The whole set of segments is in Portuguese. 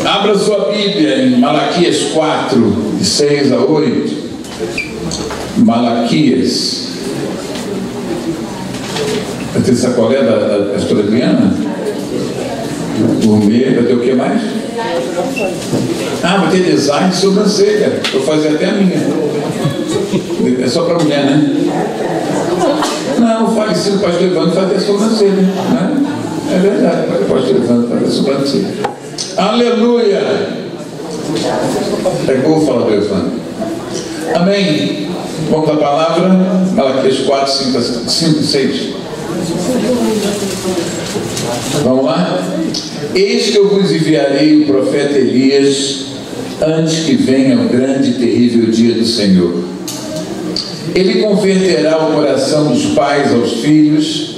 Abra sua Bíblia em Malaquias 4, de 6 a 8. Malaquias. Vai ter sacolé da pastora Adriana? Gourmet, vai ter o que mais? Ah, vai ter design de sobrancelha. Eu fazer até a minha. É só para mulher, né? Não, o falecido pastor Evandro fazia sobrancelha, né? É verdade, o pastor Evandro fazia sobrancelha. Aleluia! Pegou o fala do Evandro. Amém. Vamos à palavra. Malaquias 4, 5, 6. Vamos lá? Eis que eu vos enviarei o profeta Elias antes que venha o grande e terrível dia do Senhor. Ele converterá o coração dos pais aos filhos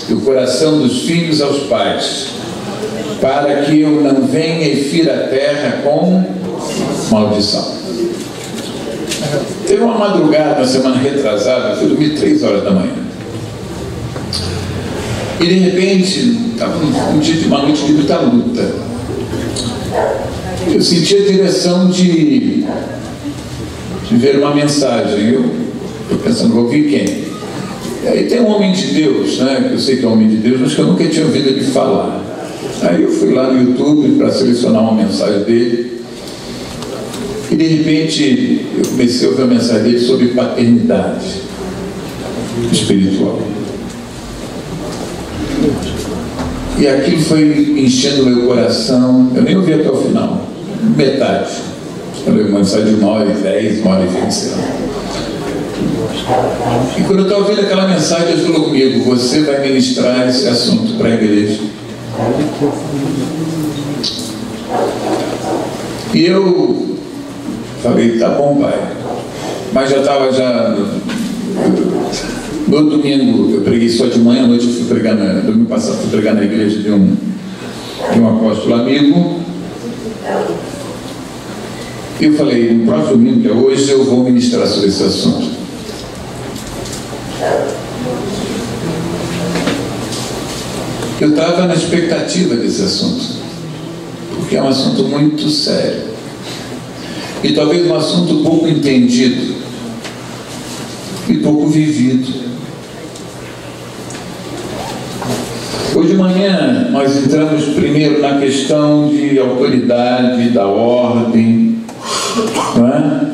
e o coração dos filhos aos pais, para que eu não venha e fira a terra com maldição. Teve uma madrugada, na semana retrasada, eu dormi 3 horas da manhã. E de repente, estava um dia de uma noite de muita luta. Eu senti a direção de ver uma mensagem. Eu estou pensando, vou ouvir quem? E aí tem um homem de Deus, né, que eu sei que é um homem de Deus, mas que eu nunca tinha ouvido ele falar. Aí eu fui lá no YouTube para selecionar uma mensagem dele. E de repente eu comecei a ouvir a mensagem dele sobre paternidade espiritual. E aquilo foi enchendo o meu coração. Eu nem ouvi até o final, metade. Eu li uma mensagem de 1h10, 1h20, sei lá. E quando eu estava ouvindo aquela mensagem, Deus falou comigo: você vai ministrar esse assunto para a igreja. E eu falei, tá bom, pai. Mas já estava no domingo eu preguei só de manhã, à noite eu fui pregar domingo passado fui pregar na igreja de um apóstolo amigo. E eu falei, no próximo domingo, que é hoje, eu vou ministrar sobre esse assunto. Eu estava na expectativa desse assunto, porque é um assunto muito sério e talvez um assunto pouco entendido e pouco vivido. Hoje de manhã nós entramos primeiro na questão de autoridade, da ordem, não é?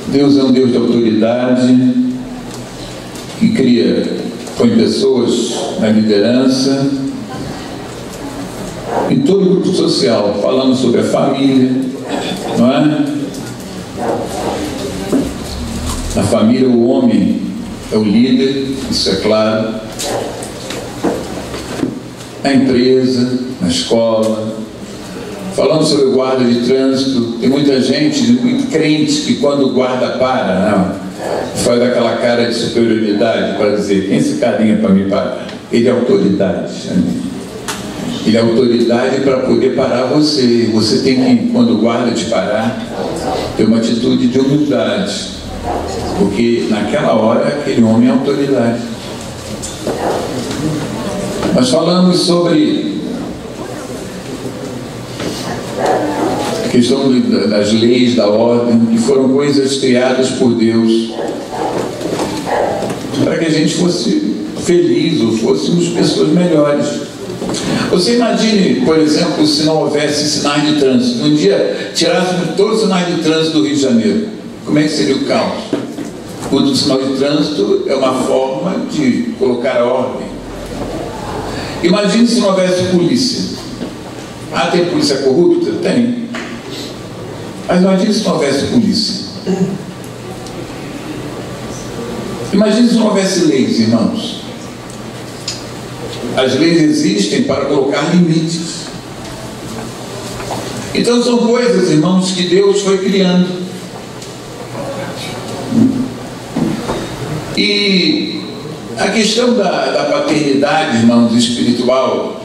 Deus é um Deus de autoridade que põe pessoas na liderança em todo o grupo social, falando sobre a família, não é? Na família o homem é o líder, isso é claro. Na empresa, na escola, falando sobre o guarda de trânsito. Tem muita gente, muito crente, que quando o guarda para, faz aquela cara de superioridade para dizer, quem é esse carinha para me parar? Ele é autoridade. Ele é autoridade para poder parar você. Você tem que, quando o guarda te parar, ter uma atitude de humildade, porque naquela hora aquele homem é autoridade. Nós falamos sobre a questão das leis, da ordem, que foram coisas criadas por Deus para que a gente fosse feliz ou fôssemos pessoas melhores. Você imagine, por exemplo, se não houvesse sinais de trânsito. Um dia tirássemos todos os sinais de trânsito do Rio de Janeiro. Como é que seria o caos? O sinal de trânsito é uma forma de colocar a ordem. Imagine se não houvesse polícia. Ah, tem polícia corrupta? Tem. Mas imagine se não houvesse polícia. Imagine se não houvesse leis, irmãos. As leis existem para colocar limites. Então são coisas, irmãos, que Deus foi criando. E a questão da paternidade, irmãos, espiritual,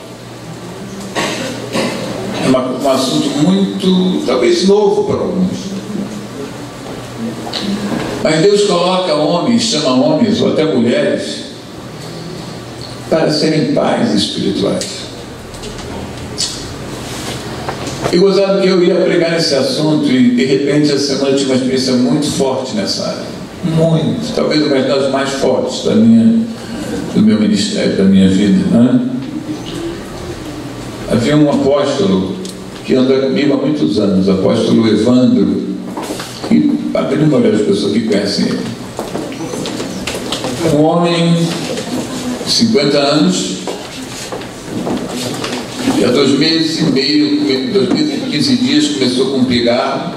é um assunto muito, talvez novo para alguns. Mas Deus coloca homens, chama homens ou até mulheres para serem pais espirituais. E gozado que eu ia pregar nesse assunto e de repente essa semana eu tive uma experiência muito forte nessa área. Muito. Talvez uma das mais fortes do meu ministério, da minha vida, né? Havia um apóstolo que anda comigo há muitos anos, o apóstolo Evandro, e a grande maioria das pessoas que conhecem ele. Um homem de 50 anos, e há 2 meses e meio, 2 meses e 15 dias, começou com um pigarro.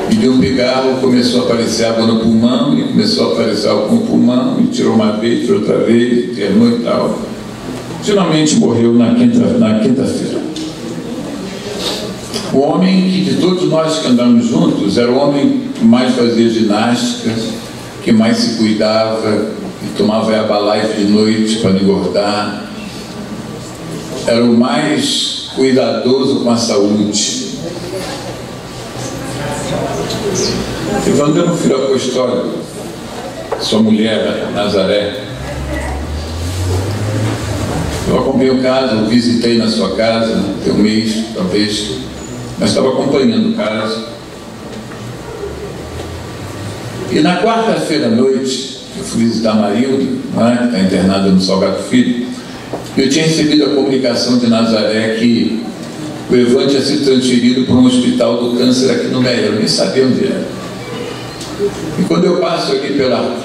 E de um pigarro começou a aparecer água no pulmão, e começou a aparecer água no pulmão, e tirou uma vez, tirou outra vez, terminou e tal. Finalmente morreu na quinta-feira. O homem que, de todos nós que andamos juntos, era o homem que mais fazia ginástica, que mais se cuidava, que tomava Herbalife de noite para não engordar. Era o mais cuidadoso com a saúde. Evandro era um filho apostólico, sua mulher, Nazaré. Eu acompanhei o caso, eu visitei na sua casa, tem um mês, talvez, mas estava acompanhando o caso. E na quarta-feira à noite, eu fui visitar a Marilda, que está internada no Salgado Filho, e eu tinha recebido a comunicação de Nazaré que o Evandro tinha sido transferido para um hospital do câncer aqui no Meia, eu nem sabia onde era. E quando eu passo aqui pela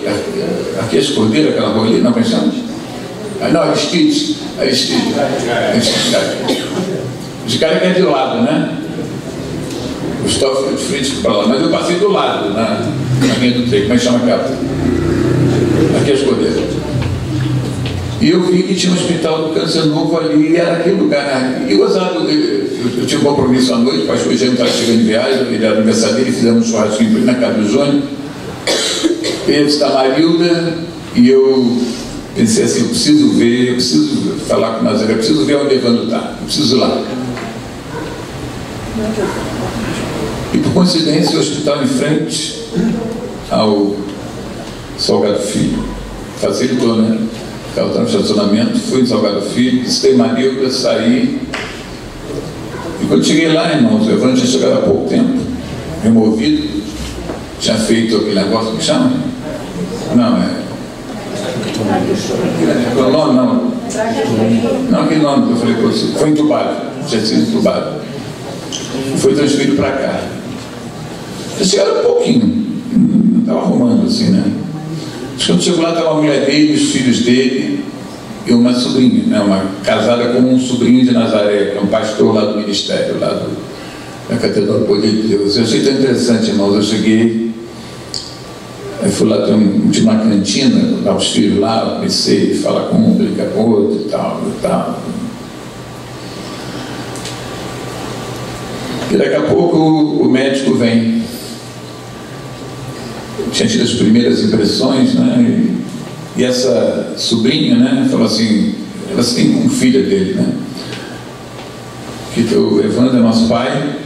aqui a Escordeira, aquela rua ali, não pensamos? Não, Aristides, os caras que é de lado, né? O Gustavo foi de frente para lá, mas eu passei do lado, na linha do trem, como é que chama aquela? Aqui a Escordeira. E eu vi que tinha um hospital do câncer novo ali, e era aquele lugar. E gozado, eu tinha um compromisso à noite, o pastor Eugênio estava chegando de viagem, ele era aniversário dele, fizemos um churrasquinho na casa do Júnior. Ele está Marilda, e eu pensei assim, eu preciso falar com o Nazaré, eu preciso ver onde o Evandro está, eu preciso ir lá. E por coincidência, o hospital em frente ao Salgado Filho facilitou, né? Ela estava no estacionamento, fui no Salgado Filho, visitei Marilda, saí. E quando cheguei lá, irmãos, o Evandro tinha chegado há pouco tempo, removido, tinha feito aquele negócio que chama? Não, não, aquele nome que eu falei para você, foi entubado, tinha sido entubado. Foi transferido para cá. Já chegaram um pouquinho, estava arrumando assim, né? Quando chegou lá, estava a mulher dele, os filhos dele e uma sobrinha, né? Uma casada com um sobrinho de Nazaré, que é um pastor lá do ministério, lá da Catedral do Poder de Deus. Eu achei tão interessante, irmãos. Eu cheguei, aí fui lá, tinha uma cantina, estava os filhos lá, comecei a falar com um, brincar com outro e tal, e tal. E daqui a pouco o médico vem. Tinha tido as primeiras impressões, né? E essa sobrinha, né, falou assim, ela tem como filha dele, né? Que o Evandro é nosso pai,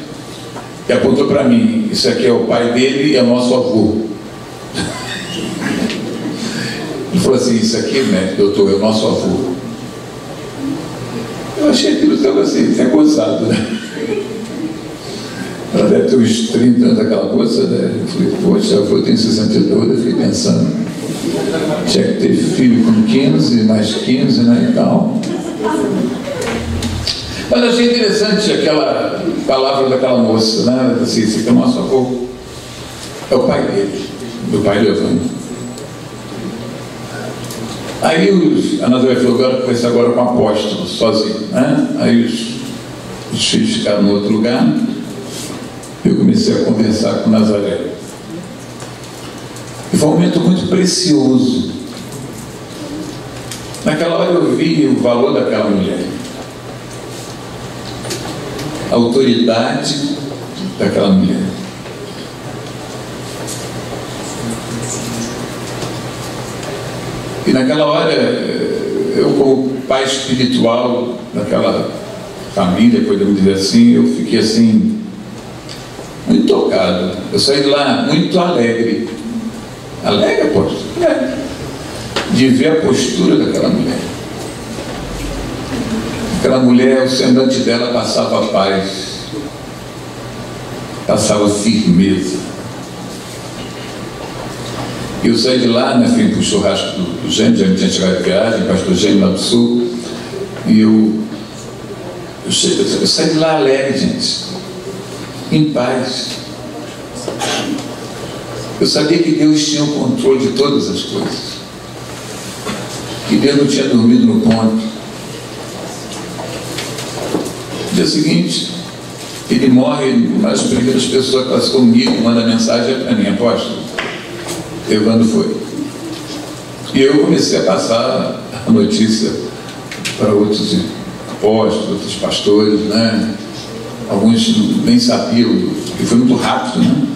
e apontou para mim, isso aqui é o pai dele e é o nosso avô. Ele falou assim, isso aqui, né, doutor, é o nosso avô. Eu achei aquilo tão assim, até gozado, né? Ela deve ter uns 30 anos daquela moça, né? Eu falei, poxa, eu tenho 62, eu fiquei pensando, tinha que ter filho com 15, mais 15, né, e tal. Mas achei interessante aquela palavra daquela moça, né? Assim, esse aqui é o nosso avô, é o pai dele, do pai do Evandro. Aí a Nazaré falou, agora conversar agora com o apóstolo, sozinho, né? Aí os filhos ficaram no outro lugar. Eu comecei a conversar com Nazaré. E foi um momento muito precioso. Naquela hora eu vi o valor daquela mulher, a autoridade daquela mulher. E naquela hora, eu como pai espiritual daquela família, podemos dizer assim, eu fiquei assim, muito tocado. Eu saí de lá muito alegre. Alegre, apóstolo? É. de ver a postura daquela mulher. Aquela mulher, o semblante dela passava paz, passava firmeza. E eu saí de lá, né, fui para o churrasco do Gênio, já tinha chegado de viagem, pastor Gênio lá do Sul, e eu saí de lá alegre, gente, em paz. Eu sabia que Deus tinha o controle de todas as coisas, que Deus não tinha dormido no ponto. No dia seguinte, ele morre, uma das primeiras pessoas que passa comigo, manda mensagem para mim: apóstolo, Evandro foi. E eu comecei a passar a notícia para outros apóstolos, outros pastores, né? Alguns nem sabiam, porque foi muito rápido, né?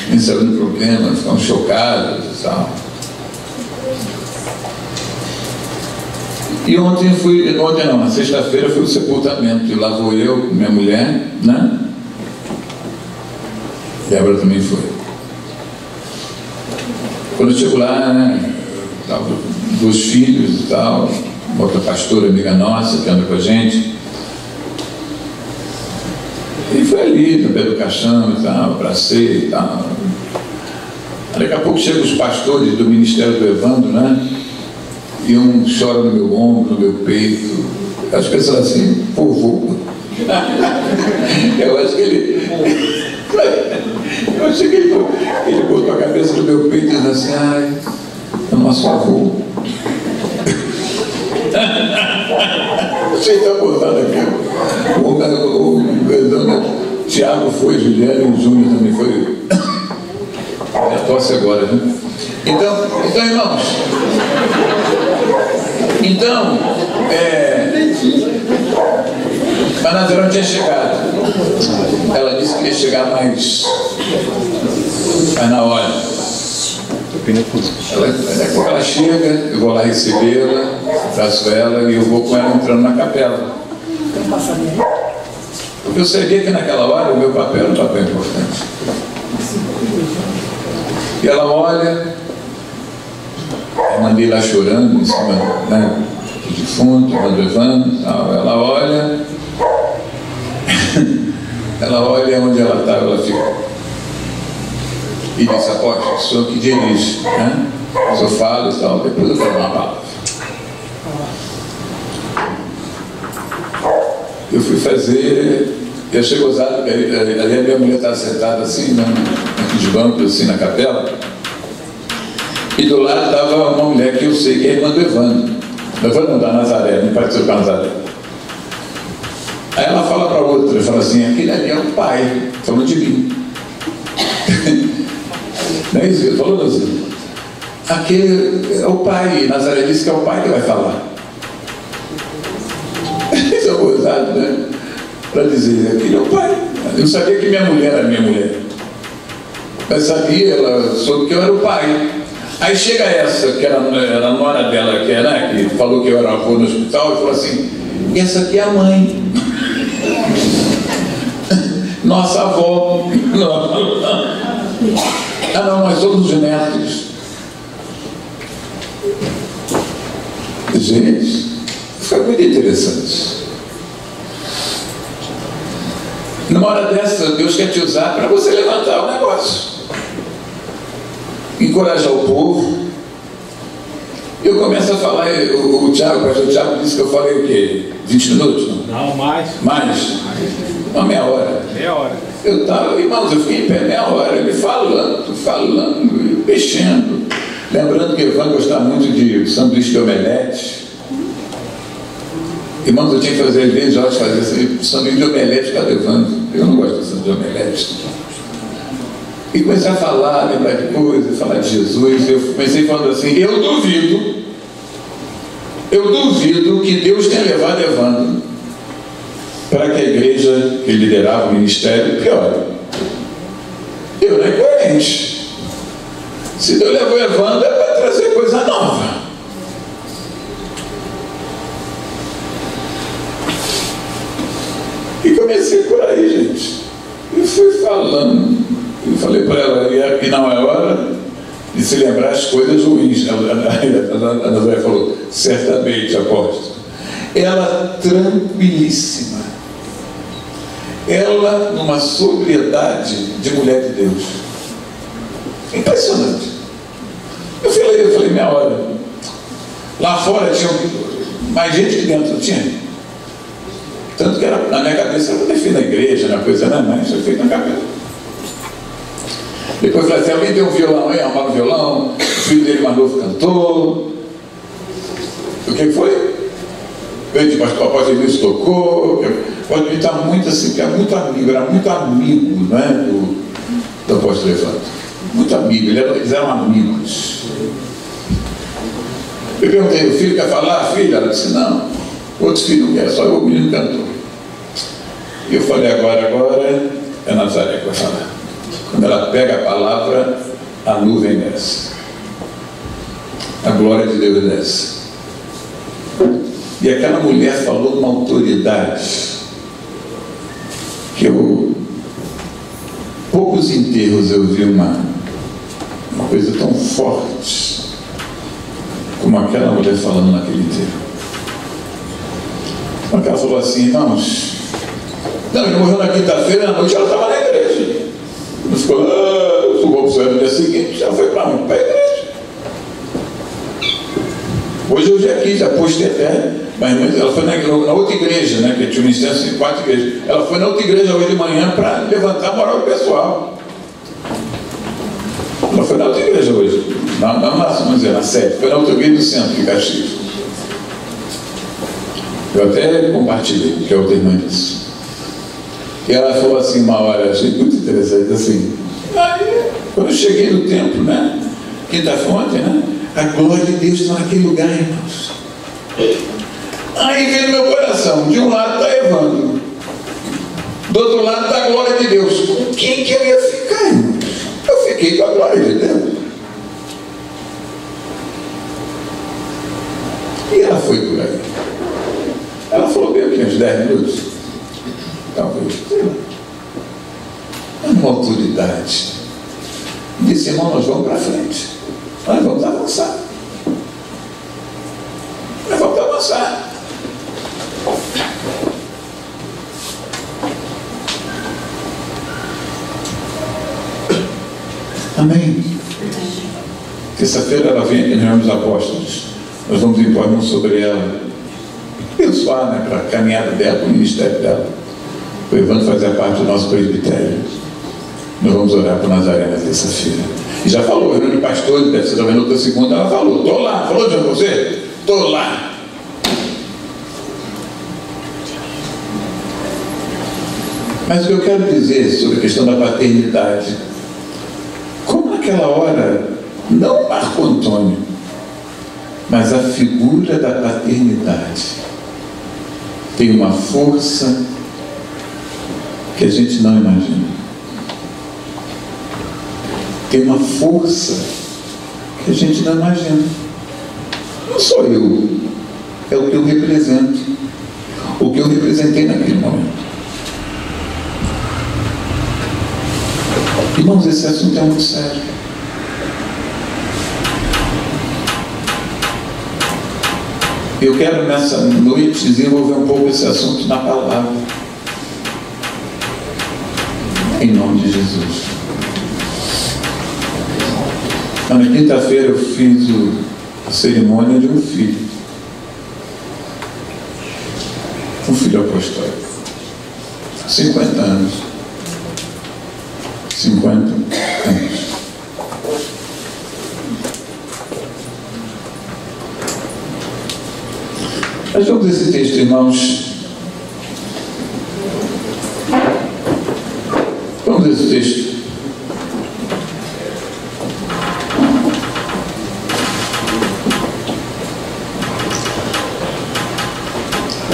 Nem sabiam do problema, ficaram chocados e tal. E ontem não, na sexta-feira foi o sepultamento, e lá vou eu, minha mulher, né? Débora também foi. Quando eu chego lá, né, tava 2 filhos e tal, uma outra pastora amiga nossa que anda com a gente, e foi ali no pé do caixão e tal, abracei e tal. Daqui a pouco chegam os pastores do ministério do Evandro, né? E um chora no meu ombro, no meu peito. As pessoas assim, vovô. Eu acho que ele botou a cabeça no meu peito e disse assim: ai, é o nosso avô. Você está botando aqui. O Tiago foi, Juliana e o Júnior também foi. É tosse agora, né? Então, irmãos, a Nazaré não tinha chegado. Ela disse que ia chegar mais na hora. Ela chega, eu vou lá recebê-la, abraço ela e eu vou com ela entrando na capela. Porque eu sabia que naquela hora o meu papel era um papel importante. E ela olha, eu mandei lá chorando em cima, né, do defunto, do Evandro, ela olha, ela olha onde ela estava, ela fica. E disse: apóstolo, o senhor que dirige, né? O senhor fala e tal, depois eu falo uma palavra. Eu fui fazer, eu achei gozado, ali a minha mulher estava sentada assim, né, naqueles bancos assim na capela, e do lado estava uma mulher que eu sei que é a irmã do Evandro. Evandro não, da Nazaré, não participou da Nazaré. Aí ela fala para outra, fala assim: aquele ali é o pai, falando de mim. Não é isso? Ele falou assim: aquele é o pai, Nazaré disse que é o pai que vai falar. Isso é gozado, né? Para dizer, aquele é o pai. Eu sabia que minha mulher era minha mulher, mas sabia, ela soube que eu era o pai. Aí chega essa, que era a nora dela, que falou que eu era avô no hospital, e falou assim: e essa aqui é a mãe. Nossa avó. Ah, não, nós somos os netos. Gente, foi muito interessante. Numa hora dessa, Deus quer te usar para você levantar o negócio, encorajar o povo. Eu começo a falar, o pastor Tiago disse que eu falei o quê? 20 minutos? Não, mais. Mais? Uma meia hora. Meia hora. Eu estava, irmãos, eu fiquei em pé meia hora, ele falando, mexendo. Lembrando que o Evandro gostava muito de sanduíche de omelete. Irmãos, eu tinha que fazer, às vezes, Jorge fazia assim, sanduíche de omelete, cadê o Evandro? Eu não gosto de sanduíche de omelete. E comecei a falar, lembrar de coisas, falar de Jesus. Eu comecei falando assim: eu duvido que Deus tenha levado Evandro para que a igreja que liderava o ministério piore. Eu não é coerente. Se Deus levou Evandro, é para trazer coisa nova. E comecei por aí, gente. E fui falando. E falei para ela: e não é hora de se lembrar as coisas ruins. A Nazaré falou, certamente, apóstolo. Ela tranquilíssima. Ela numa sobriedade de mulher de Deus. Impressionante. Eu falei, minha hora. Lá fora tinha mais gente que dentro, tinha. Tanto que era, na minha cabeça, eu defino na igreja, na coisa, não, mas isso foi feito na cabeça. Depois eu falei assim, alguém tem um violão aí, arrumaram um violão, o filho dele mais novo cantou. O que foi? O apóstolo Emílio tocou. O apóstolo Emílio está muito assim, era muito amigo, não é? Do apóstolo Evandro. Muito amigo, eles eram amigos. Eu perguntei, o filho quer falar? Filha? Ela disse, não. Outro filho não quer, só o menino cantor. E eu falei, agora é Nazaré que vai falar. Quando ela pega a palavra, a nuvem desce. A glória de Deus desce. E aquela mulher falou uma autoridade que poucos enterros eu vi uma coisa tão forte como aquela mulher falando naquele enterro. Ela falou assim, irmãos, não, ele morreu na quinta-feira, na noite ela estava na igreja. Não ficou, eu vou para o céu no dia seguinte, já foi para onde? Para a igreja. Hoje eu já aqui, já postei até, mas ela foi na outra igreja, né, que tinha um instância de 4 igrejas. Ela foi na outra igreja hoje de manhã para levantar a moral do pessoal. Ela foi na outra igreja hoje, vamos dizer, na sede, foi na outra igreja do centro de Caxias. Eu até compartilhei, que é outra irmã disso. E ela falou assim uma hora, achei muito interessante, assim, aí, quando eu cheguei no templo, né, quinta-feira ontem, né, a glória de Deus está naquele lugar, irmãos. Aí veio no meu coração, de um lado está Evandro, do outro lado está a glória de Deus. Com quem que eu ia ficar, irmãos? Eu fiquei com a glória de Deus. E ela foi por aí. Ela falou bem aqui, uns 10 minutos. Talvez, sei lá. É uma autoridade. Disse, irmão, nós vamos para frente. Nós vamos avançar. Nós vamos avançar. Amém. Terça-feira ela vem aqui nos Ramos Apóstolos. Nós vamos impor a mão sobre ela. Abençoar, né, para a caminhada dela, para o ministério dela. O Evandro fazia parte do nosso presbitério. Nós vamos orar por Nazaré na terça-feira. E já falou, reunião de pastores, deve ser também na outra segunda, ela falou, estou lá. Falou de você? Estou lá. Mas o que eu quero dizer sobre a questão da paternidade, como naquela hora, não Marco Antônio, mas a figura da paternidade tem uma força que a gente não imagina. Tem uma força que a gente não imagina. Não sou eu, é o que eu represento, o que eu representei naquele momento. Irmãos, esse assunto é muito sério. Eu quero nessa noite desenvolver um pouco esse assunto na palavra. Em nome de Jesus. Na quinta-feira eu fiz a cerimônia de um filho. Um filho apostólico. 50 anos. 50 anos. Nós vamos esse texto, irmãos. Vamos esse texto.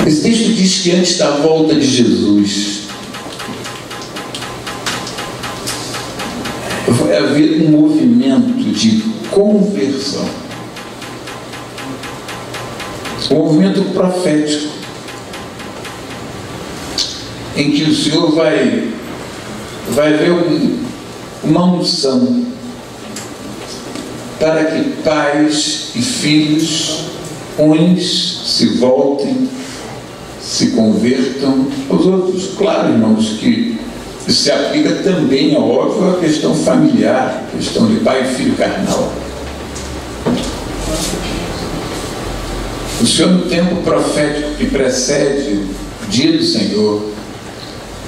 Esse texto diz que antes da volta de Jesus vai haver um movimento de conversão. Um movimento profético em que o Senhor vai ver uma unção para que pais e filhos, uns se voltem, se convertam aos outros. Claro, irmãos, que isso se aplica também, é óbvio, à questão familiar, à questão de pai e filho carnal. O Senhor, no tempo profético que precede o dia do Senhor,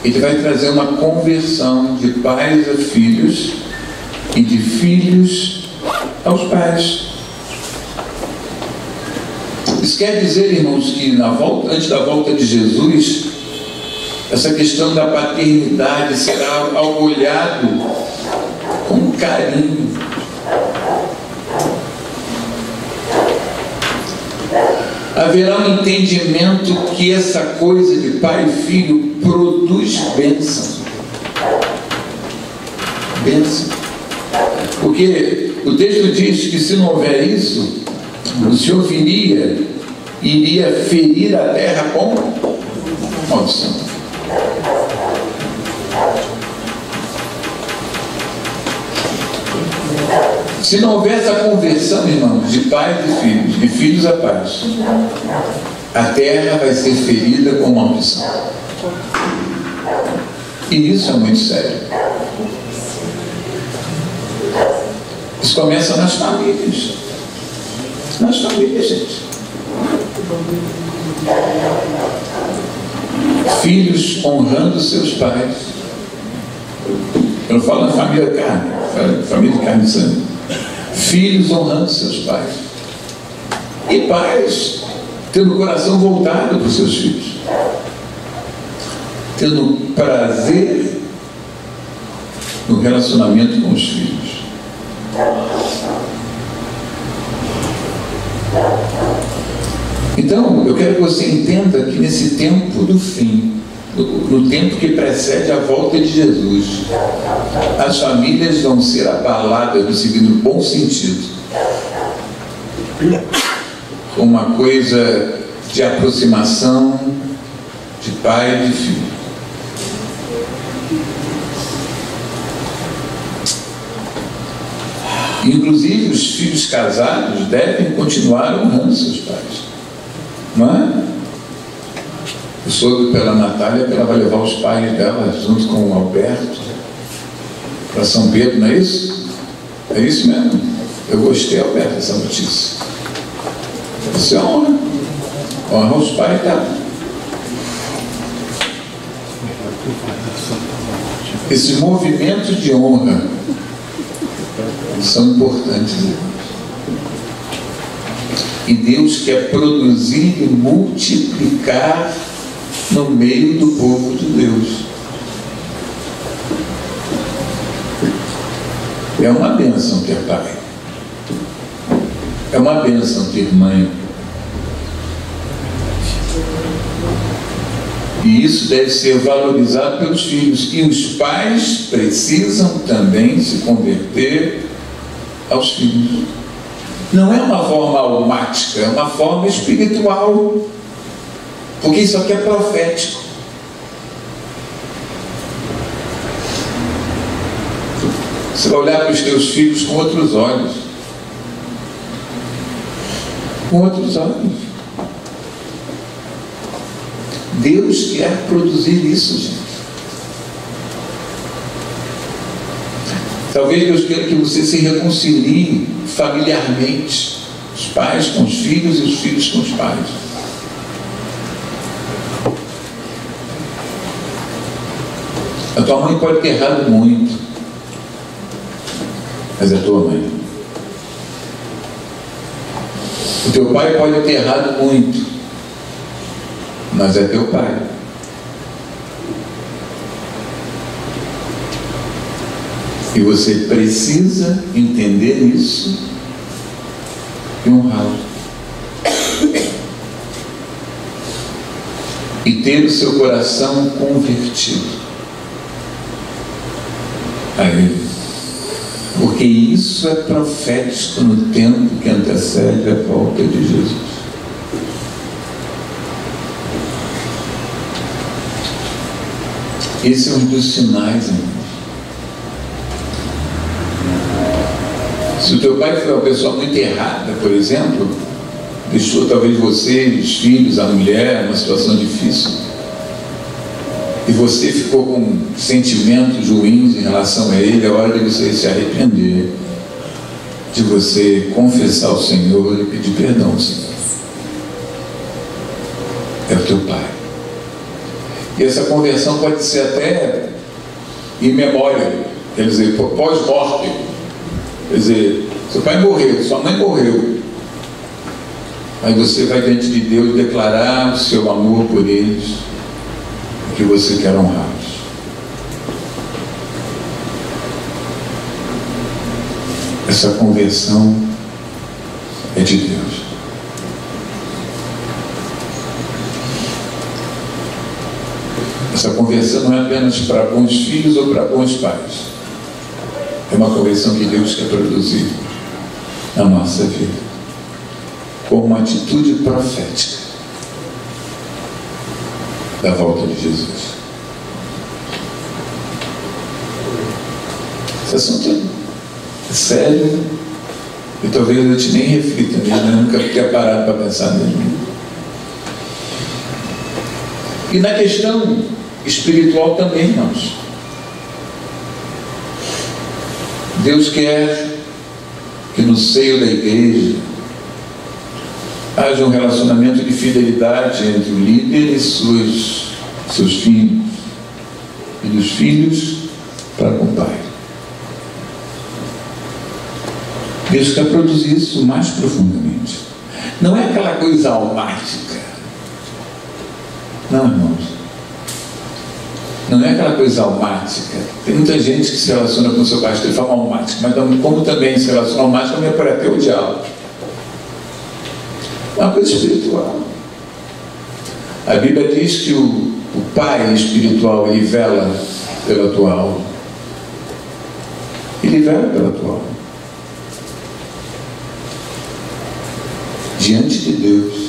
Ele vai trazer uma conversão de pais a filhos e de filhos aos pais. Isso quer dizer, irmãos, que antes da volta de Jesus, essa questão da paternidade será algo olhado com carinho. Haverá um entendimento que essa coisa de pai e filho produz bênção. Bênção. Porque o texto diz que se não houver isso, o Senhor iria ferir a terra com maldição. Se não houver essa conversão, irmãos, de pais e filhos, de filhos a pais, a terra vai ser ferida com maldição. E isso é muito sério. Isso começa nas famílias. Nas famílias, gente. Filhos honrando seus pais. Eu não falo na família carne, falo família de carne e sangue. Filhos honrando seus pais. E pais tendo o coração voltado para os seus filhos. Tendo prazer no relacionamento com os filhos. Então, eu quero que você entenda que nesse tempo do fim, no tempo que precede a volta de Jesus, as famílias vão ser abaladas no seguinte bom sentido, com uma coisa de aproximação de pai e de filho. Inclusive, os filhos casados devem continuar honrando seus pais. Não é? Eu soube pela Natália que ela vai levar os pais dela junto com o Alberto para São Pedro, não é isso? É isso mesmo? Eu gostei, Alberto, dessa notícia. Isso é honra. Honra os pais dela. Esses movimentos de honra são importantes. E Deus quer produzir e multiplicar no meio do povo de Deus. É uma bênção ter pai. É uma bênção ter mãe. E isso deve ser valorizado pelos filhos. E os pais precisam também se converter aos filhos. Não é uma forma almática, é uma forma espiritual. Porque isso aqui é profético. Você vai olhar para os teus filhos com outros olhos. Com outros olhos. Deus quer produzir isso, gente. Talvez Deus queira que você se reconcilie familiarmente, os pais com os filhos e os filhos com os pais. A tua mãe pode ter errado muito, mas é tua mãe. O teu pai pode ter errado muito, mas é teu pai. E você precisa entender isso e honrá-lo. E ter o seu coração convertido a Ele. Porque isso é profético no tempo que antecede a volta de Jesus. Esse é um dos sinais, irmãos. Se o teu pai foi uma pessoa muito errada, por exemplo, deixou talvez você, os filhos, a mulher, numa situação difícil, e você ficou com sentimentos ruins em relação a ele, é hora de você se arrepender, de você confessar ao Senhor e pedir perdão ao Senhor. É o teu pai. E essa conversão pode ser até em memória, quer dizer, pós-morte. Quer dizer, seu pai morreu, sua mãe morreu. Aí você vai diante de Deus declarar o seu amor por eles, que você quer honrá-los. Essa conversão é de Deus. Essa conversão não é apenas para bons filhos ou para bons pais. É uma conversão que Deus quer produzir na nossa vida, como uma atitude profética da volta de Jesus. Esse assunto é sério e talvez a gente nem reflita nele, né? Nunca fiquei parado para pensar nele. E na questão espiritual também, irmãos. Deus quer que no seio da igreja haja um relacionamento de fidelidade entre o líder e seus filhos, e dos filhos para com o pai. Deus quer produzir isso mais profundamente. Não é aquela coisa almática. Não, irmãos. Não é aquela coisa almática. Tem muita gente que se relaciona com o seu pastor de forma almática, mas como também se relaciona almática, também pode até o diabo. É uma coisa espiritual. A Bíblia diz que o pai espiritual, ele vela pela tua alma. Ele vela pela tua alma. Diante de Deus.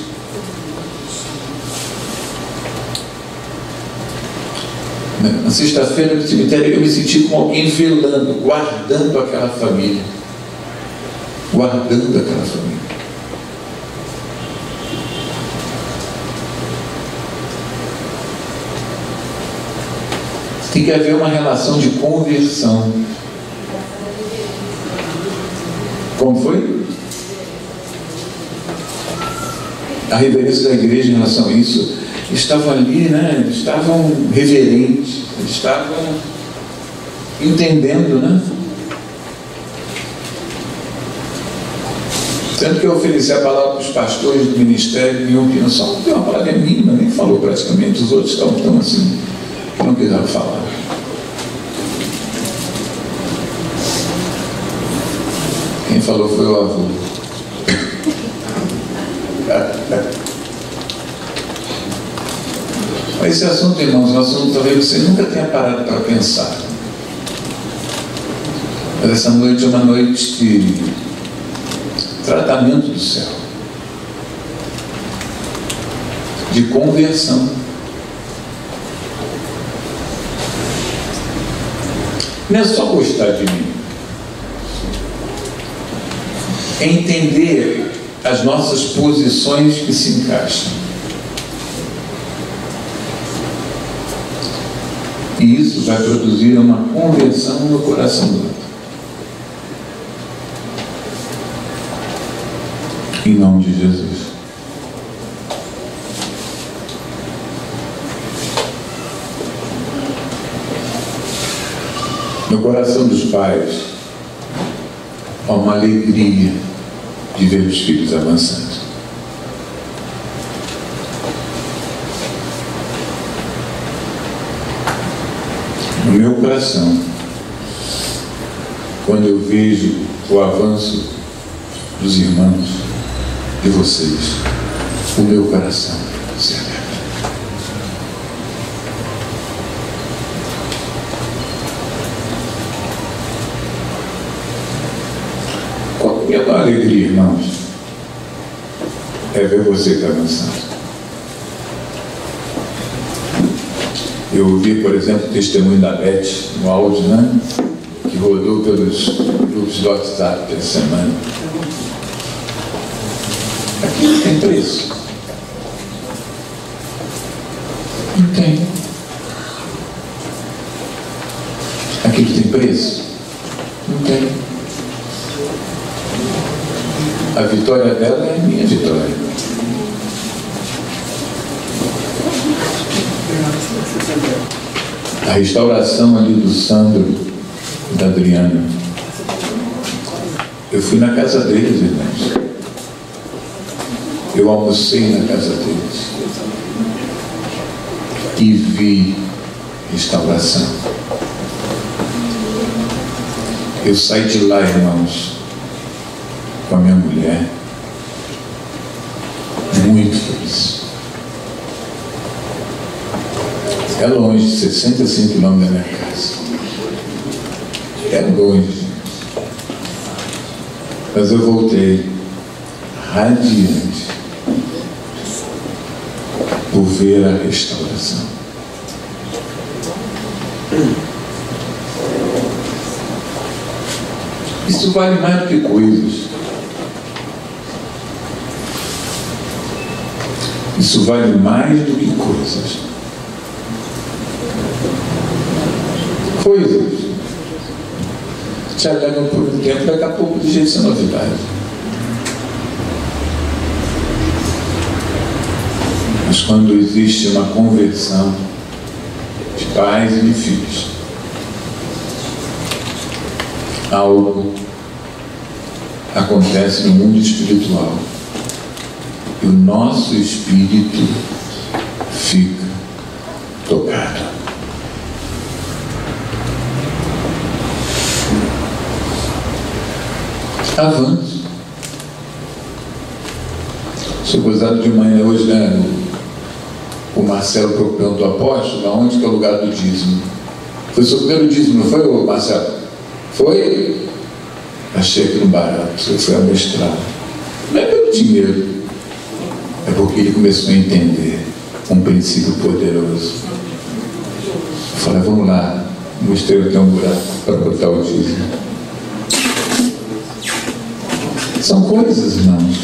Na sexta-feira no cemitério eu me senti como alguém velando, guardando aquela família. Guardando aquela família. Tem que haver uma relação de conversão. Como foi? A reverência da igreja em relação a isso, estavam ali, né? Eles estavam reverentes, eles estavam entendendo, né? Tanto que eu ofereci a palavra para os pastores do ministério, nenhum que não só tem uma palavra mínima, nem falou praticamente, os outros estavam tão assim, que não quiseram falar. Quem falou foi o avô. Mas esse assunto, irmãos, é um assunto que talvez você nunca tenha parado para pensar. Mas essa noite é uma noite de tratamento do céu, de conversão. Não é só gostar de mim, é entender as nossas posições que se encaixam. E isso vai produzir uma conversão no coração do outro. Em nome de Jesus. No coração dos pais há uma alegria de ver os filhos avançando. No meu coração, quando eu vejo o avanço dos irmãos, de vocês, o meu coração se alegra. Qual é a minha alegria, irmãos? É ver você que avançando. Eu ouvi, por exemplo, o testemunho da Beth no áudio, né? Que rodou pelos grupos do WhatsApp pela semana. Aquilo tem preço? Não tem. Aquilo tem preço? Não tem. A vitória dela é a minha vitória. A restauração ali do Sandro e da Adriana. Eu fui na casa deles, irmãos. Eu almocei na casa deles. E vi restauração. Eu saí de lá, irmãos, com a minha mulher, muito feliz. É longe, 65 quilômetros da minha casa. É longe. Mas eu voltei radiante por ver a restauração. Isso vale mais do que coisas. Isso vale mais do que coisas. Coisas te alegram por um tempo, daqui a pouco de jeito sem novidade. Mas quando existe uma conversão de pais e de filhos, algo acontece no mundo espiritual e o nosso espírito fica tocado. Avance. Sou gozado de manhã hoje, né? O Marcelo perguntou ao apóstolo, aonde que é o lugar do dízimo? Foi o seu primeiro dízimo, não foi, o Marcelo? Foi? Achei aquilo barato, você foi amestrado. Não é pelo dinheiro, é porque ele começou a entender um princípio poderoso. Eu falei, vamos lá, mostrei até um buraco para botar o dízimo. São coisas, irmãos,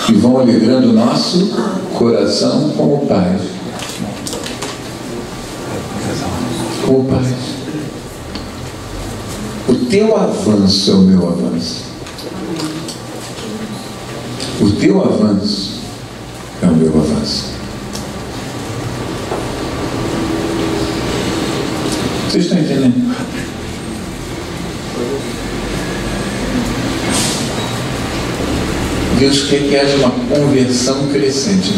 que vão alegrando o nosso coração como Pai. Como Pai. O teu avanço é o meu avanço. O teu avanço é o meu avanço. Vocês estão entendendo? Deus quer que haja uma conversão crescente.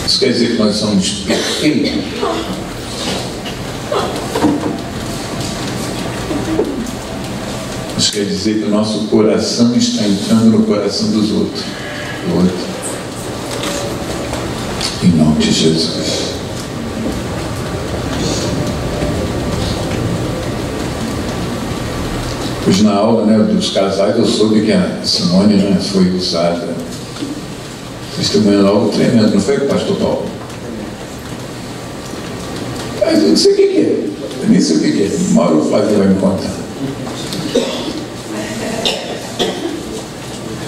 Isso quer dizer que nós somos perfeitos? Isso quer dizer que o nosso coração está entrando no coração dos outros. Do outro. Em nome de Jesus. Hoje na aula, né, dos casais, eu soube que a Simone, né, foi usada, testemunhando algo tremendo, não foi, pastor Paulo? Mas eu não sei o que é, eu nem sei o que é, uma hora o Flávio vai me contar.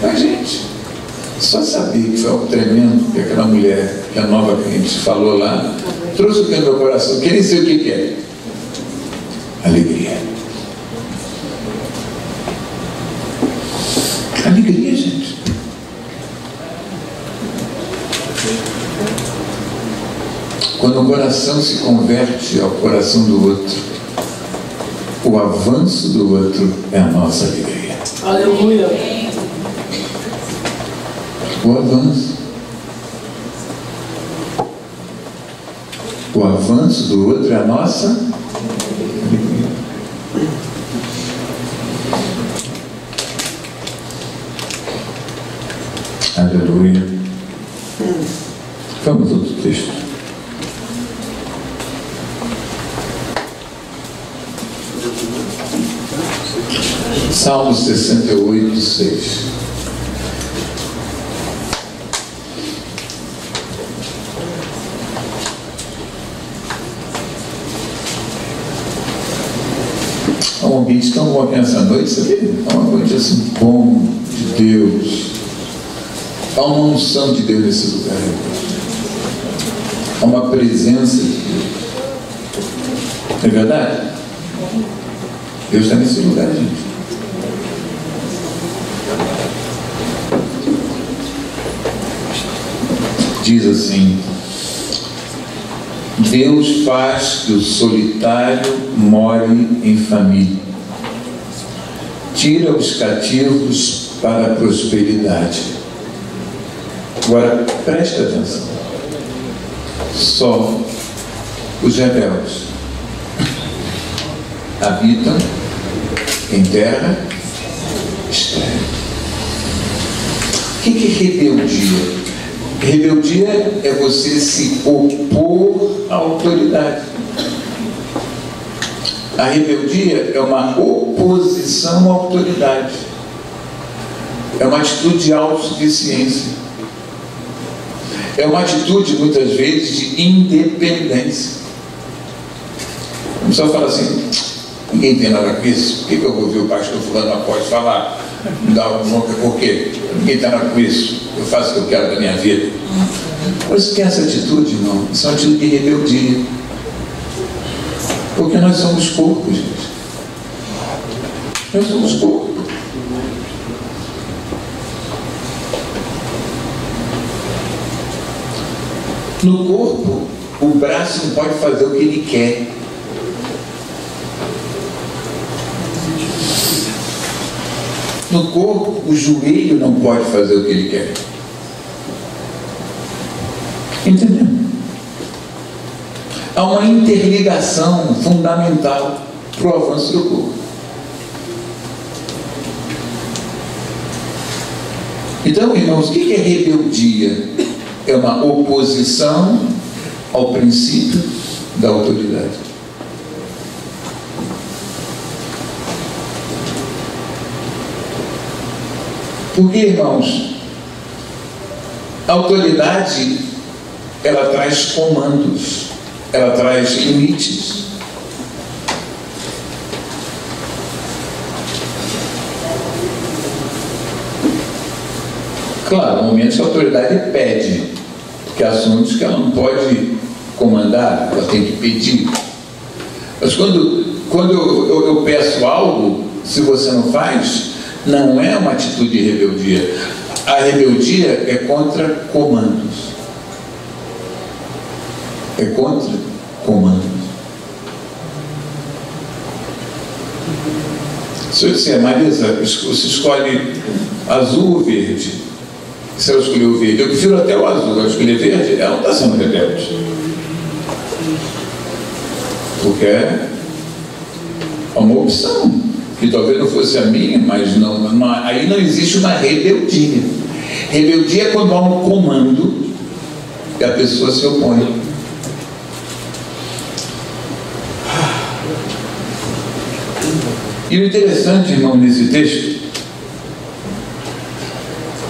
Mas, gente, só saber que foi algo tremendo, que aquela mulher, que a nova cliente falou lá, trouxe o que no meu coração, eu queria saber o que é. Alegria. Alegria, gente. Quando o coração se converte ao coração do outro, o avanço do outro é a nossa alegria. Aleluia. O avanço. O avanço do outro é a nossa alegria. Aleluia. Vamos ao outro texto. Salmo 68, 6. ambiente tão bom aqui nessa noite, sabe? É uma noite assim, bom de Deus. Há uma unção de Deus nesse lugar. Há uma presença de Deus. É verdade? Deus está nesse lugar, gente. Diz assim: Deus faz que o solitário more em família, tira os cativos para a prosperidade. Agora, preste atenção. Só os rebeldes habitam em terra estéril. O que é rebeldia? Rebeldia é você se opor à autoridade. A rebeldia é uma oposição à autoridade. É uma atitude de autossuficiência. É uma atitude, muitas vezes, de independência. O pessoal fala assim: ninguém tem nada com isso. Por que eu vou ouvir o pastor fulano não pode falar? Me dá uma bronca, por quê? Ninguém tem nada com isso. Eu faço o que eu quero da minha vida. Mas que é essa atitude, irmão? Isso é uma atitude de rebeldia. Porque nós somos corpos, gente. Nós somos corpos. No corpo, o braço não pode fazer o que ele quer. No corpo, o joelho não pode fazer o que ele quer. Entendeu? Há uma interligação fundamental para o avanço do corpo. Então, irmãos, o que é rebeldia? É uma oposição ao princípio da autoridade. Porque, irmãos, a autoridade, ela traz comandos, ela traz limites. Claro, há momentos que a autoridade pede, porque há assuntos que ela não pode comandar, ela tem que pedir. Mas quando eu peço algo, se você não faz, não é uma atitude de rebeldia. A rebeldia é contra comandos. É contra comandos. Se eu disser: Marisa, você escolhe azul ou verde? Se ela escolher o verde, eu prefiro até o azul. Ela escolher verde, ela não está sendo rebelde. Porque é uma opção, que talvez não fosse a minha, mas aí não existe uma rebeldia. Rebeldia é quando há um comando e a pessoa se opõe. E o interessante, irmão, nesse texto,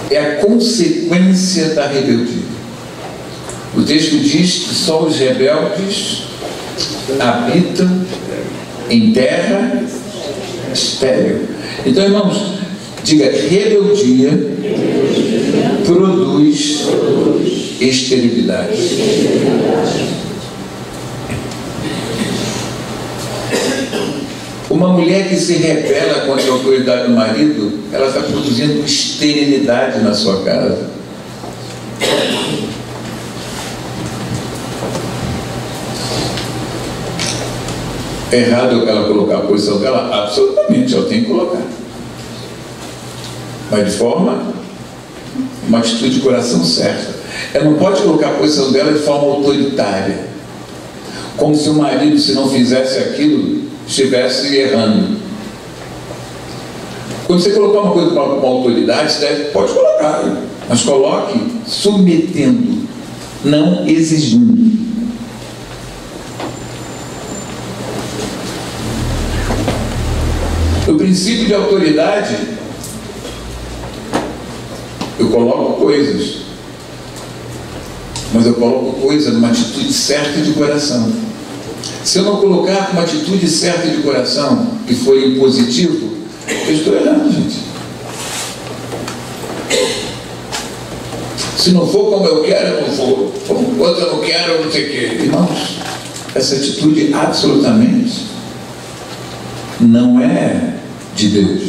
é a consequência da rebeldia. O texto diz que só os rebeldes habitam em terra estéril. Então, irmãos, diga: rebeldia produz esterilidade. Uma mulher que se rebela contra a autoridade do marido, ela está produzindo esterilidade na sua casa. É errado ela colocar a posição dela? Absolutamente, ela tem que colocar. Mas de forma, uma atitude de coração certa. Ela não pode colocar a posição dela de forma autoritária. Como se o marido, se não fizesse aquilo, estivesse errando. Quando você colocar uma coisa para uma autoridade, você pode colocar, mas coloque submetendo, não exigindo. O princípio de autoridade, eu coloco coisas, mas eu coloco coisas numa atitude certa de coração. Se eu não colocar uma atitude certa de coração, que for impositivo, eu estou errado, gente. Se não for como eu quero, eu não vou. Como outro eu não quero, eu não sei o quê. Irmãos, essa atitude absolutamente não é de Deus.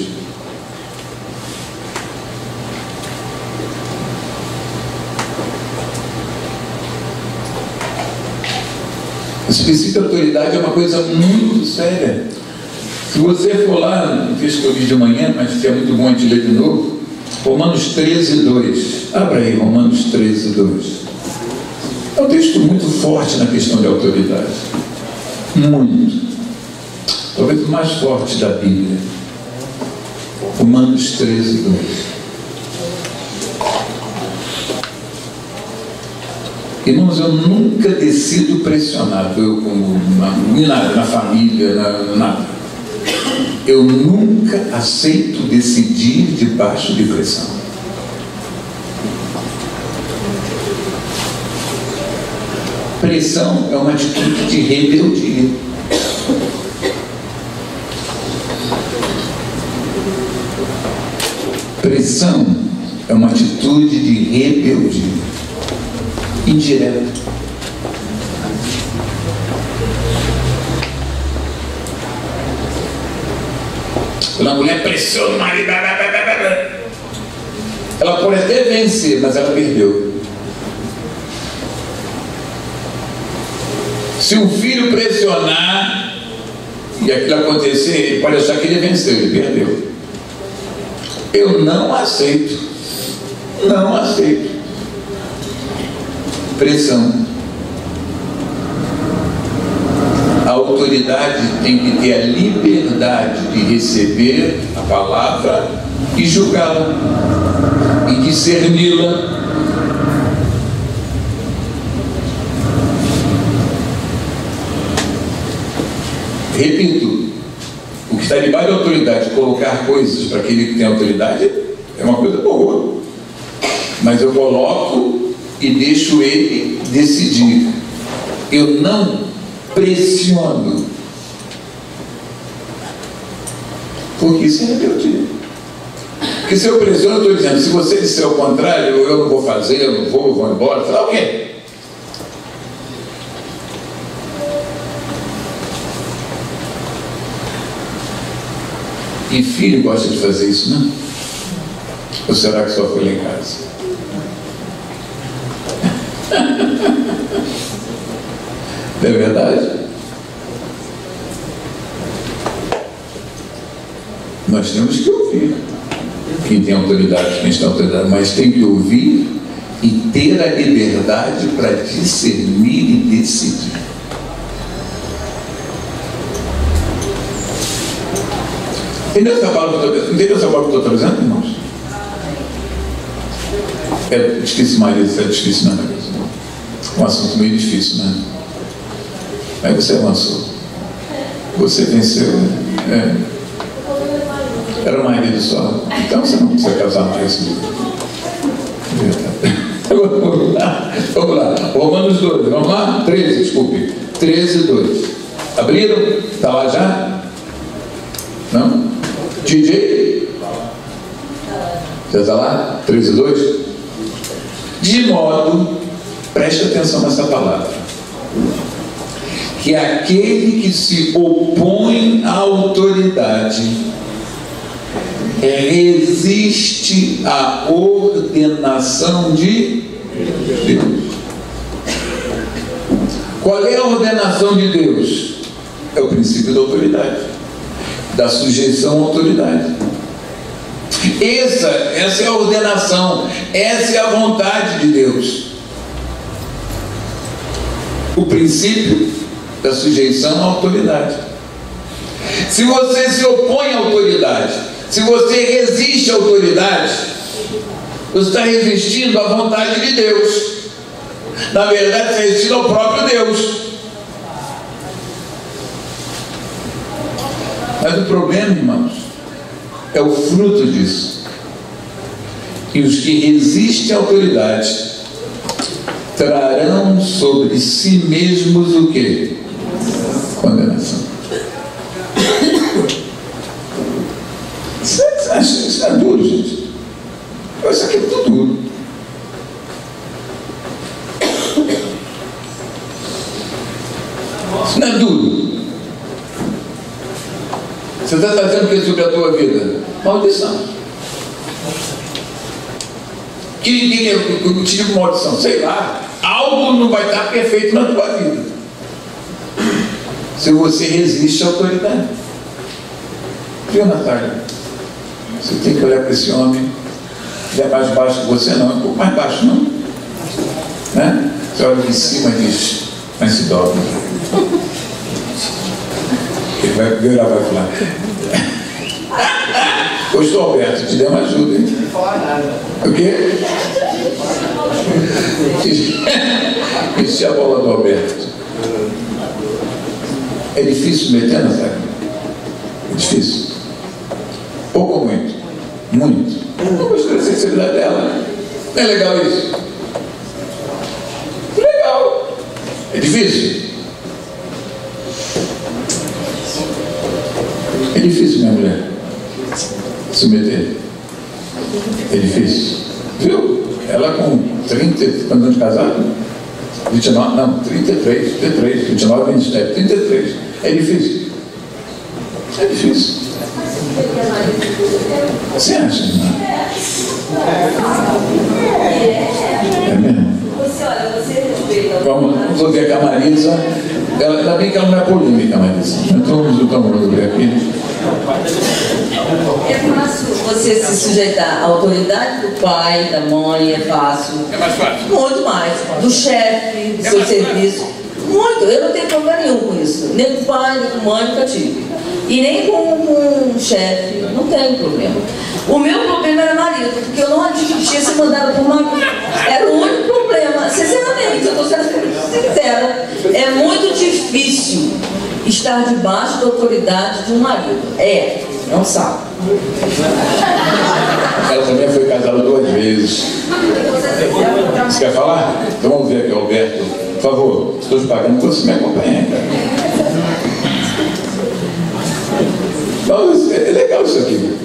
Esse princípio de autoridade é uma coisa muito séria. Se você for lá, não fiz que eu vi de manhã, mas que é muito bom a gente ler de novo, Romanos 13, 2. Abra aí, Romanos 13, 2. É um texto muito forte na questão de autoridade. Muito. Talvez o mais forte da Bíblia. Romanos 13, 2. Irmãos, eu nunca decido pressionado, eu como na família, nada. Eu nunca aceito decidir debaixo de pressão. Pressão é uma atitude de rebeldia. Pressão é uma atitude de rebeldia. Indireta. Quando a mulher pressiona o marido, ela pode até vencer, mas ela perdeu. Se o filho pressionar e aquilo acontecer, ele pode achar que ele venceu, ele perdeu. Eu não aceito. Não aceito. Pressão. A autoridade tem que ter a liberdade de receber a palavra e julgá-la e discerni-la. Repito, o que está debaixo da autoridade, colocar coisas para aquele que tem autoridade, é uma coisa boa. Mas eu coloco e deixo ele decidir. Eu não pressiono, porque isso é rebeldia. Porque se eu pressiono, eu estou dizendo, se você disser o contrário, eu não vou fazer, eu não vou embora, falar o quê? E filho gosta de fazer isso, não? Ou será que só foi lá em casa? Não é verdade? Nós temos que ouvir quem tem autoridade, quem está autoridade, mas tem que ouvir e ter a liberdade para discernir e decidir. Entendeu essa palavra que eu estou trazendo, irmãos? Esqueci mais, esqueci na cabeça. Um assunto meio difícil, né? Aí você avançou. Você venceu. Era uma ilha só. Então você não precisa casar mais. Vamos lá. Romanos 2. Vamos lá? 13, desculpe. 13, 2. Abriram? Está lá já? Não? DJ? Já está lá? 13, 2? De modo, preste atenção nessa palavra, que aquele que se opõe à autoridade resiste à ordenação de Deus. Qual é a ordenação de Deus? É o princípio da autoridade, da sujeição à autoridade. Essa é a ordenação, essa é a vontade de Deus. O princípio da sujeição à autoridade. Se você se opõe à autoridade, se você resiste à autoridade, você está resistindo à vontade de Deus. Na verdade, você está resistindo ao próprio Deus. Mas o problema, irmãos, é o fruto disso. E os que resistem à autoridade trarão sobre si mesmos o quê? Você está trazendo o que sobre a tua vida? Maldição. Que tipo de maldição? Sei lá. Algo não vai estar perfeito na tua vida se você resiste à autoridade. Viu, Natália? Você tem que olhar para esse homem. Ele é mais baixo que você, não. É um pouco mais baixo, não? Né? Você olha de cima e diz, mas se dobra. Ele vai virar, vai falar. Gostou, Alberto? Te dei uma ajuda, hein? Não falar nada. O quê? Isso é a bola do Alberto. É difícil meter, Natália? É difícil. Pouco ou muito? Muito. Eu gostei da sensibilidade dela. Não é legal isso? Legal. É difícil? É difícil, minha mulher, se meter. É difícil. Viu? Ela com 30, quantos anos de casado? 29, não, 33, 29, 27, 33. É difícil. É difícil. Você acha, irmã? É mesmo? Vamos ouvir a Marisa. Ainda bem que ela não é polêmica, Marisa. Então vamos ouvir aqui. É fácil você se sujeitar à autoridade do pai, da mãe, é fácil. É mais fácil. Muito mais. Do chefe, do seu serviço. Muito. Eu não tenho problema nenhum com isso. Nem com pai, nem com mãe, nunca tive. E nem com chefe, não tenho problema. O meu problema era marido, porque eu não admitia ser mandada por marido. Era o único problema. Sinceramente, eu estou sendo sincera. É muito difícil estar debaixo da autoridade de um marido. É um saco. Ela também foi casada 2 vezes. Você quer falar? Então vamos ver aqui, Alberto. Por favor, estou te pagando para você me acompanhar, cara. Mas é legal isso aqui.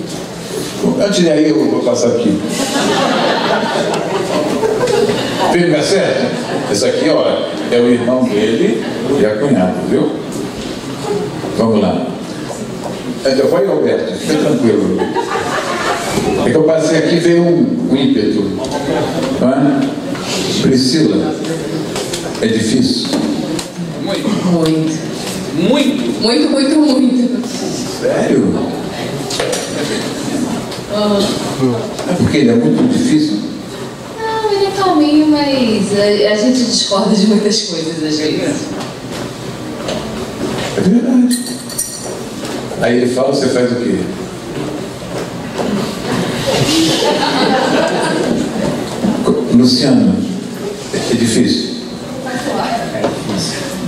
Antes de aí, eu vou passar aqui. Filho, não é certo? Esse aqui, ó, é o irmão dele e a cunhada, viu? Vamos lá. Então, vai, Alberto, fica tranquilo. É que eu passei aqui e veio um ímpeto. Não é? Priscila, é difícil? Muito. Muito. Muito? Muito, muito, muito. Sério? É porque ele é muito difícil? Não, ele é calminho, mas a gente discorda de muitas coisas às vezes. É verdade. Aí ele fala, você faz o quê? Luciano, é difícil?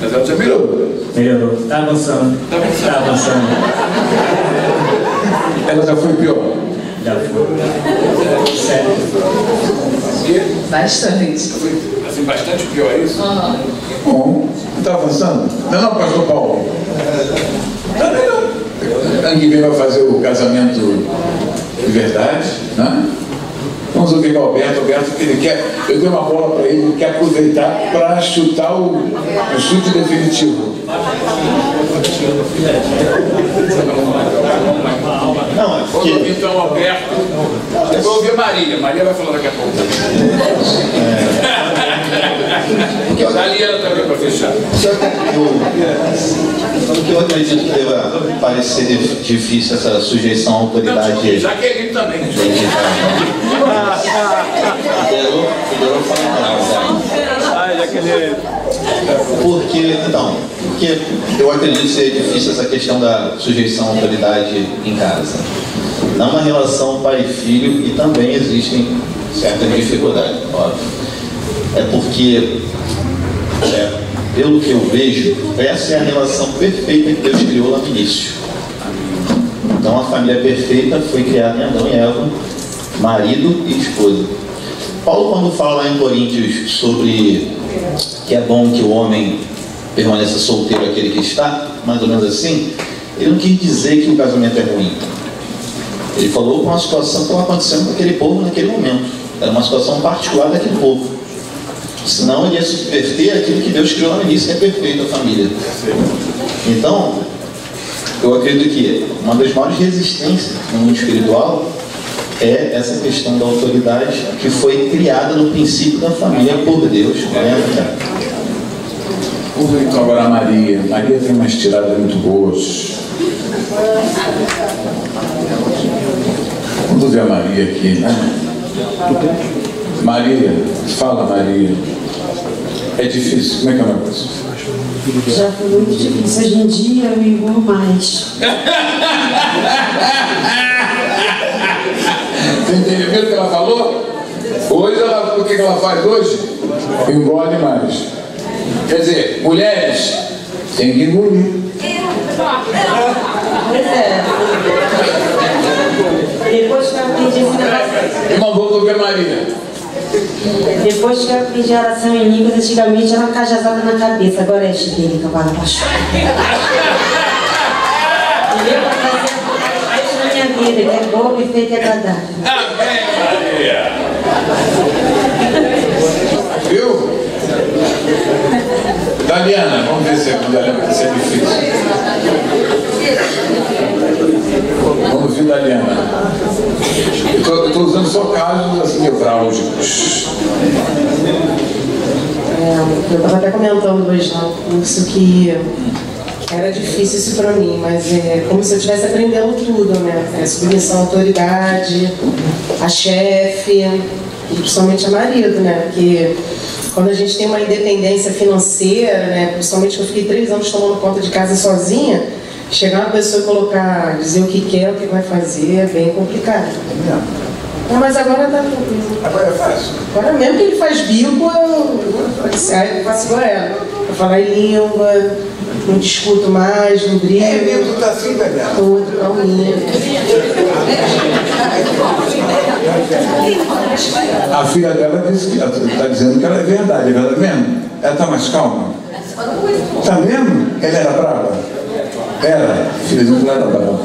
Mas ela já melhorou. Melhorou. Tá avançando. Tá avançando. Ela já foi pior? Já foi. Sério. Bastante. Assim, bastante pior, é isso? Uhum. Bom, está avançando? Não, pastor Paulo. Está melhor. Ano que vem vai fazer o casamento de verdade, né? Vamos ouvir o Alberto. Alberto, que ele quer, eu dei uma bola para ele quer aproveitar para chutar o chute definitivo. Não, é porque... Então, Alberto, eu vou ouvir a Maria. Maria vai falar daqui a pouco. Porque a Liana também para fechar. O que eu acredito que deva parecer difícil essa sujeição à autoridade. Jaqueline também. Porque eu acredito ser difícil essa questão da sujeição à autoridade em casa. Não na relação pai e filho, e também existem certas dificuldades, óbvio. É porque, pelo que eu vejo, essa é a relação perfeita que Deus criou lá no início. Então a família perfeita foi criada em Adão e Eva, marido e esposa. Paulo, quando fala lá em Coríntios sobre que é bom que o homem permaneça solteiro aquele que está, mais ou menos assim, ele não quis dizer que o casamento é ruim. Ele falou com uma situação que estava acontecendo com aquele povo naquele momento. Era uma situação particular daquele povo. Senão ele ia subverter aquilo que Deus criou no início, que é perfeito, a família. Então, eu acredito que uma das maiores resistências no mundo espiritual é essa questão da autoridade que foi criada no princípio da família por Deus. Né? Vamos ver então agora a Maria. Maria tem umas tiradas muito boas. Vamos ver a Maria aqui, né? Maria, fala Maria. É difícil, como é que é o negócio? Já foi muito difícil, hoje em dia eu me envolvo mais. Você entendeu o que ela falou? Hoje, o que ela faz hoje? Engole mais. Quer dizer, mulheres têm que engolir. Pois é. Depois que eu aprendi esse negócio. Irmão, vamos ver Maria. Depois que eu aprendi a oração em línguas, antigamente era uma cajazada na cabeça, agora é chibirica, para baixo. Entendeu? Isso na minha vida, que é boa, perfeita e agradável. Amém, Maria. Viu? Daliana, vamos ver se é difícil. Vamos ver Daliana. Eu estou usando só casos assim nevrálgicos. Eu estava até comentando hoje no curso que era difícil isso para mim, mas é como se eu estivesse aprendendo tudo, né? Submissão à autoridade, a chefe e principalmente a marido, né? Porque quando a gente tem uma independência financeira, né? Principalmente que eu fiquei 3 anos tomando conta de casa sozinha, chegar uma pessoa e colocar, dizer o que quer, o que vai fazer, é bem complicado. Mas agora tá tudo. Agora é fácil. Agora mesmo que ele faz bico, eu faço igual ela. Eu falo em língua, não discuto mais, não brigo. É mesmo, tá assim, Daniela? Tudo, calminha. A filha dela disse que está dizendo que ela é verdade mesmo? Ela está mais calma? Está mesmo? Ela era brava? Era? Filha de ela era brava.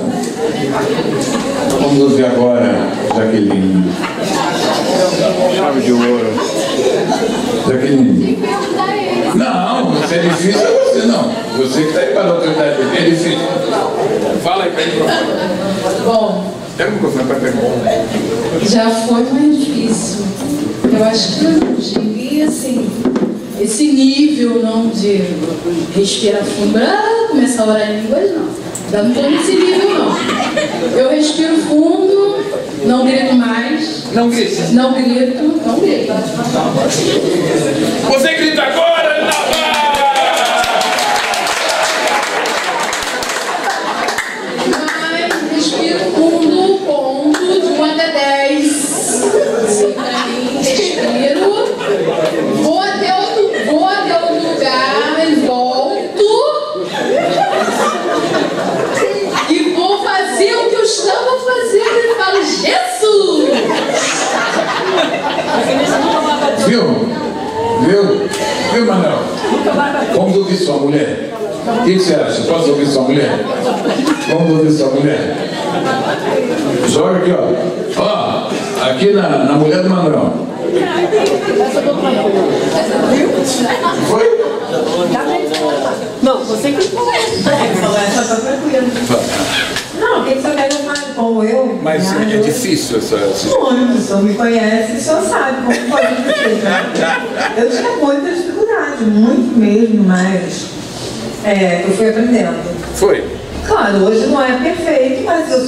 Vamos ouvir agora Jaqueline. Chave de ouro. Jaqueline. Não, isso é difícil é você não. Você que está aí para a autoridade dele. É difícil. Fala aí para ele. Bom, Pega o microfone para pegar. já foi mais difícil. Eu acho que eu não diria assim, esse nível não de respirar fundo, começar a orar em línguas, não. Não estou nesse nível, não. Eu respiro fundo, não grito mais. Não grita. Não grito, não grito. Você grita agora, Navarra! Mas respiro fundo, ponto, de 1 até 10. Assim, pra mim, respiro. Vou até outro lugar e volto. E vou fazer o que eu estava fazendo e falo, Jesus! Viu, Manuel? Vamos ouvir sua mulher. O que você acha? Posso ouvir sua mulher? Vamos ouvir sua mulher. Joga aqui, ó. Ó, aqui na mulher do Manuel. Foi? Não, você que falou. Essa tá tranquila. Não, o que você quer que eu fale? Como eu? Mas é difícil essa... Muito, o senhor me conhece, o senhor sabe como pode ser. Eu tinha muita dificuldade, muito mesmo, mas eu fui aprendendo. Foi? Claro, hoje não é perfeito, mas eu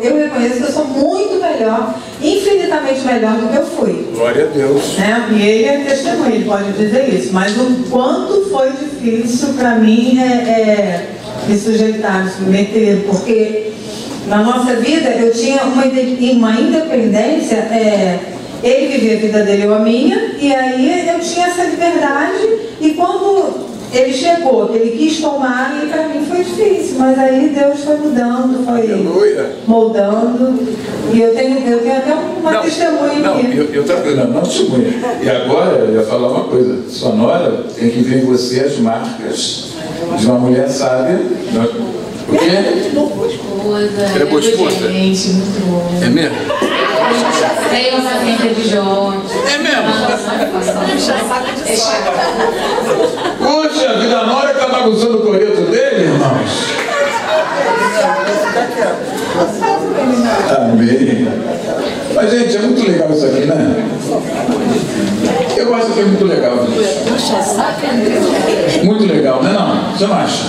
reconheço que eu sou muito melhor, infinitamente melhor do que eu fui. Glória a Deus. E ele é testemunho, ele pode dizer isso, mas o quanto foi difícil para mim me sujeitar, me submeter, porque na nossa vida eu tinha uma independência, ele vivia a vida dele, eu a minha, e aí eu tinha essa liberdade, e quando ele chegou, ele quis tomar, e para mim foi difícil, mas aí Deus foi mudando, foi moldando, e eu tenho até uma testemunha aqui. Eu estava dando uma testemunha. E agora eu ia falar uma coisa, sua nora tem que ver em você as marcas de uma mulher sábia. O quê? Ela é boa esposa? Gente, muito bom. É mesmo? Tem uma família de jovens. É mesmo? Poxa, a vida nora está bagunçando o coreto dele, irmãos. Amém. Mas, gente, é muito legal isso aqui, né? Eu acho que é muito legal isso. Muito legal, né? Não? Você não acha?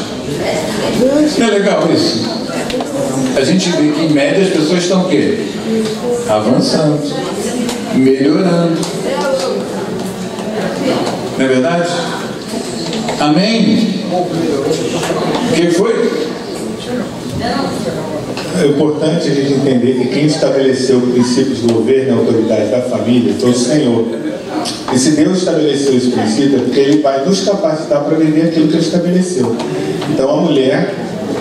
Não é legal isso? A gente vê que, em média, as pessoas estão o quê? Avançando, melhorando. Não é verdade? Amém? O que foi? É importante a gente entender que quem estabeleceu os princípios do governo e a autoridade da família foi o Senhor. E se Deus estabeleceu esse princípio, é porque Ele vai nos capacitar para viver aquilo que Ele estabeleceu. Então a mulher,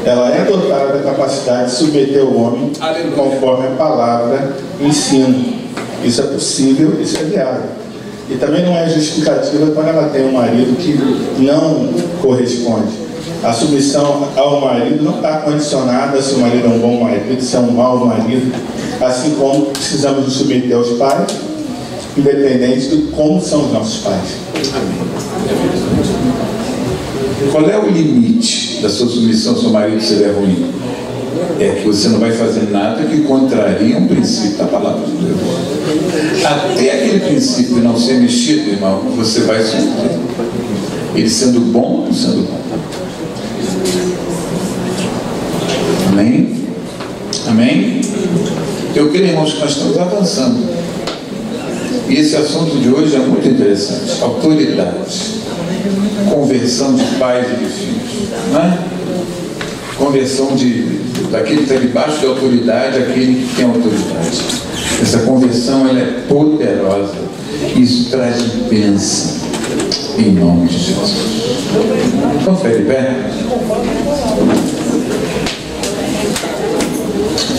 ela é dotada da capacidade de submeter o homem conforme a palavra ensina. Isso é possível, isso é viável. E também não é justificativa quando ela tem um marido que não corresponde. A submissão ao marido não está condicionada se o marido é um bom marido, se é um mau marido, assim como precisamos nos submeter aos pais, independente de como são os nossos pais. Qual é o limite da sua submissão se o marido estiver ruim? É que você não vai fazer nada que contrarie um princípio da palavra de Deus. Até aquele princípio não ser mexido, irmão, você vai sofrer. Ele sendo bom, sendo bom. Amém? Amém? Eu creio, irmãos, que nós estamos avançando. E esse assunto de hoje é muito interessante. Autoridade. Conversão de pais e de filhos. Não é? Conversão daquele que está debaixo de autoridade, aquele que tem autoridade. Essa conversão, ela é poderosa. Isso traz bênção. Em nome de Jesus. Vamos ficar de pé?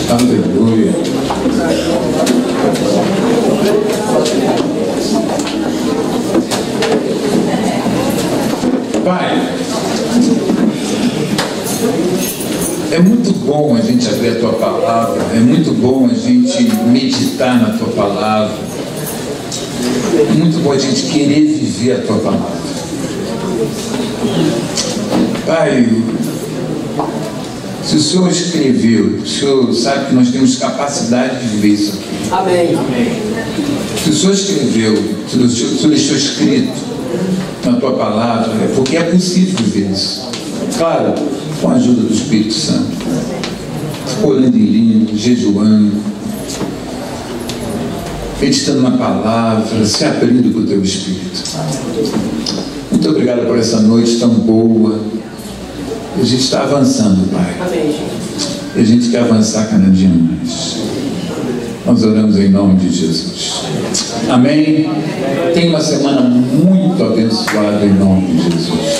Aleluia. Pai, é muito bom a gente abrir a Tua palavra, é muito bom a gente meditar na Tua palavra, é muito bom a gente querer viver a Tua palavra. Pai, se o Senhor escreveu, o Senhor sabe que nós temos capacidade de viver isso aqui. Amém. Se o Senhor escreveu, se o Senhor deixou escrito na Tua palavra, é porque é possível viver isso. Claro, com a ajuda do Espírito Santo. Orando em língua, jejuando, meditando na palavra, se abrindo para o Teu Espírito. Muito obrigado por essa noite tão boa. A gente está avançando, Pai. E a gente quer avançar cada dia mais. Nós oramos em nome de Jesus. Amém? Tenha uma semana muito abençoada em nome de Jesus.